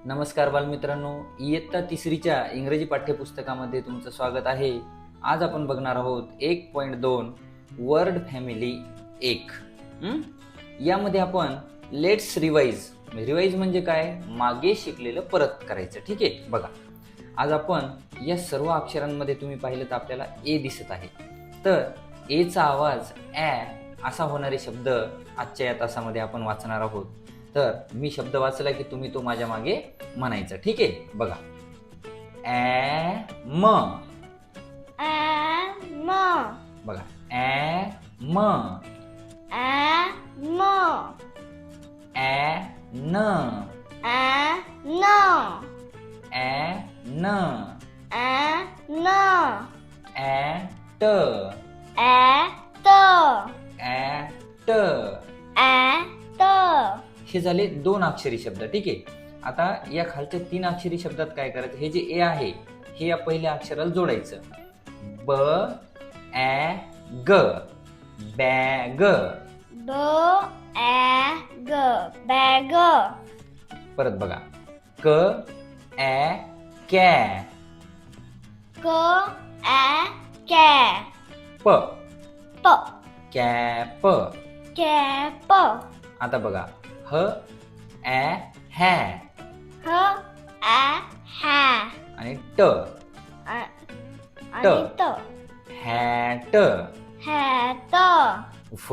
नमस्कार बालमित्रांनो, इयत्ता तिसरीच्या इंग्रजी पाठ्यपुस्तकामध्ये तुमचं स्वागत आहे. आज आपण बघणार आहोत 1.2 वर्ड फॅमिली 1. यामध्ये आपण लेट्स रिवाइज म्हणजे काय, मागे शिकलेलं परत करायचं. ठीक आहे, बघा आज आपण या सर्व अक्षरांमध्ये तुम्ही पाहिलं तर आपल्याला ए दिसत आहे. तर एचा आवाज ॲ असा होणारे शब्द आजच्या या तासामध्ये आपण वाचणार आहोत. तर मी शब्द वाचला की तुम्ही तो माझ्या मागे म्हणायचा. ठीक आहे, बघा ॲ म, बघा ॲ म, ॲ न, ॲ न, ॲ ट, ॲ ट. हे झाले 2 अक्षरी शब्द. ठीक आहे, आता या खालच्या 3 अक्षरी शब्दात काय करायचं, हे जे ए आहे हे या पहिल्या अक्षराला जोडायचं. ब ॲ ग, बॅग. बॅग. परत बघा क ॲ कॅ, कॅ. प प. कॅप. कॅप. आता बघा ह ॲ हॅ हॅ. आणि ट आणि हॅट. हॅट. फ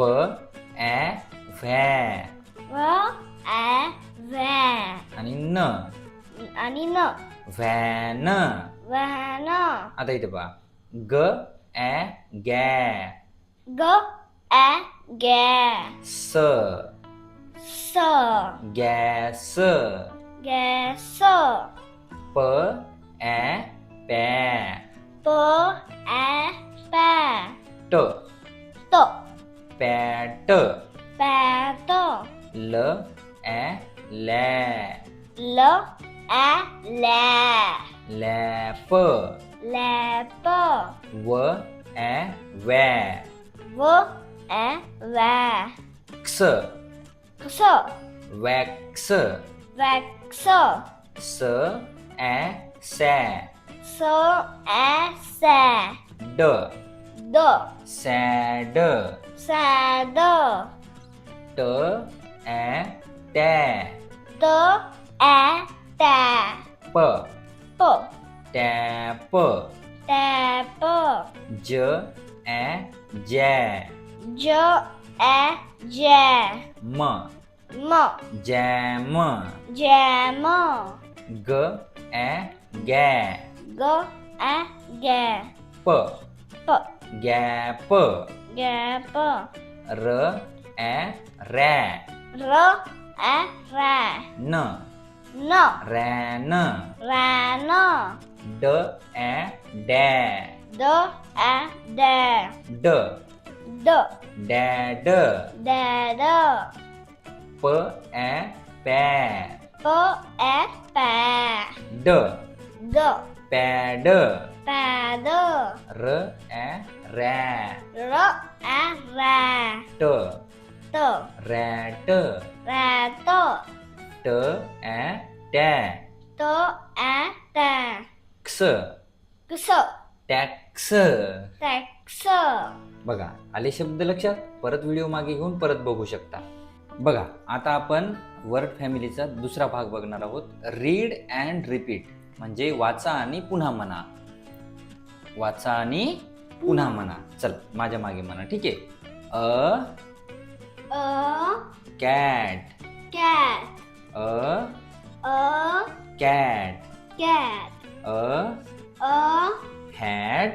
ॲ व्हॅ व्हॅ. आणि न आणि व्हॅन. व्हॅन. आता इथे पहा ग ॲ गॅ, गॅ. स स. गॅस. गॅस. प ॲ पॅ, प पॅ. ट त. पॅट. पॅट. ल ॲ लॅ, ल लॅ. लॅप. लॅप. व ॲ वॅ, व्हॅ. क्स क्स. वॅक्स. वॅक्स. स ॲ सॅ, स सॅ. ड द. सॅड. सॅड. ट ॲ टॅ, त टॅ. प प. टॅप. टॅप. ज ॲ जॅ, ज जॅ. म जॅम. जॅम. ग ॲ गॅ, ग गॅ. प प. गॅप. गॅप. र ॲ रॅ, र रॅ. न रॅन. रॅन. ड ॲ डॅ, द डॅ. ड ड डॅड. डॅड. प ॲ पॅ, प पॅ. ड ड पॅड. पॅड. र ॲ रॅ, र रॅ. ट त रॅट. रॅट. ट ॲ टॅ, त टॅ. क्स क्स. टॅक्स. टॅक्स. बघा आले शब्द लक्षात. परत व्हिडिओ मागे घेऊन परत बघू शकता. बघा आता आपण वर्ड फॅमिलीचा दुसरा भाग बघणार आहोत. रीड अँड रिपीट म्हणजे वाचा आणि पुन्हा म्हणा. वाचा आणि पुन्हा म्हणा. चल माझ्या मागे म्हणा. ठीक आहे. A cat, cat. A cat, cat. A hat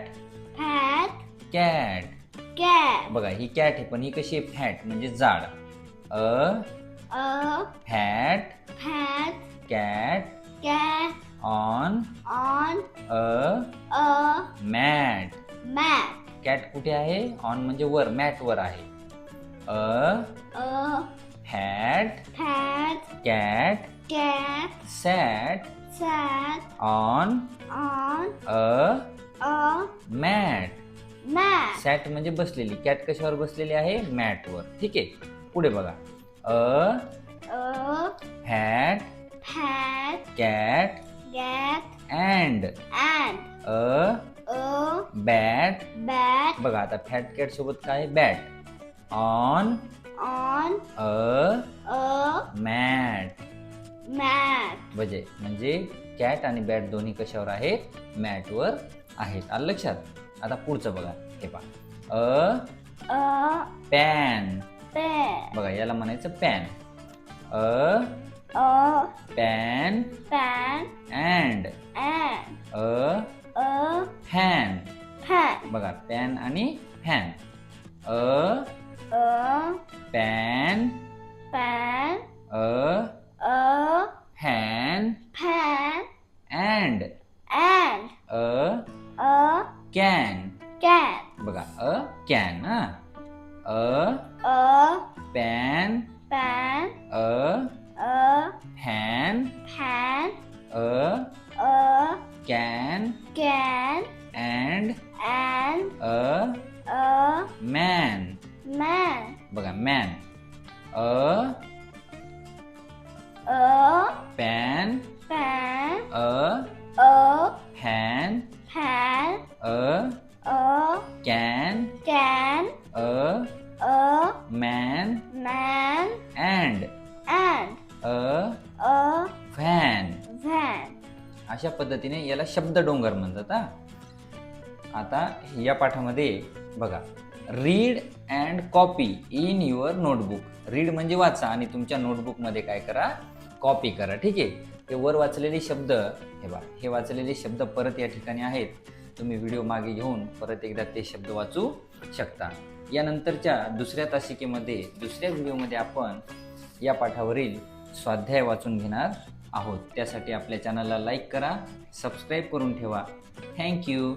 fat. Cat. Cat. बघा ही कॅट आहे पण ही कशी आहे, फॅट म्हणजे जाड. Hat fat. Cat cat. On on mat. Mat. Cat कुठे आहे, ऑन म्हणजे वर, मॅट वर आहे. Hat fat. Cat cat. Sat sat. On on mat. Mat. Sat म्हणजे बसलेली. कॅट कशावर बसलेली आहे, मॅट वर. ठीक आहे, पुढे बघा. Hat hat cat and and a a bat. bat बघा आता फॅट कॅट सोबत काय bat on on a a mat. mat. म्हणजे कॅट आणि बॅट दोन्ही कशावर आहेत मॅटवर आहेत. आलं लक्षात. आता पुढचं बघा हे पहा A पॅन. pen. बघा याला म्हणायचं pan. A A pan pan and and a a fan. pan. बघा पॅन आणि fan. A A pan pan a a fan pan and and a a can. can. बघा अ can. A A pan pan a a fan pan a a can can and and a a man. man. बघा man. A A pan pan a a fan pan a a can can a a man man and and a a fan. van. अशा पद्धतीने याला शब्द डोंगर म्हणतात. आता या पाठामध्ये बघा read and copy in your notebook. Read म्हणजे वाचा आणि तुमच्या नोटबुकमध्ये काय करा कॉपी करा. ठीक आहे. हे वर वाचलेले शब्द हे बघा हे वाचलेले शब्द परत या ठिकाणी आहेत. तुम्ही व्हिडिओ मागे घेऊन परत एकदा ते शब्द वाचू शकता. यानंतरच्या दुसऱ्या तासिकेमध्ये दुसऱ्या व्हिडिओमध्ये आपण या पाठावरील स्वाध्याय वाचून घेणार आहोत. त्यासाठी आपल्या चॅनलला लाईक करा, सबस्क्राईब करून ठेवा. थँक्यू.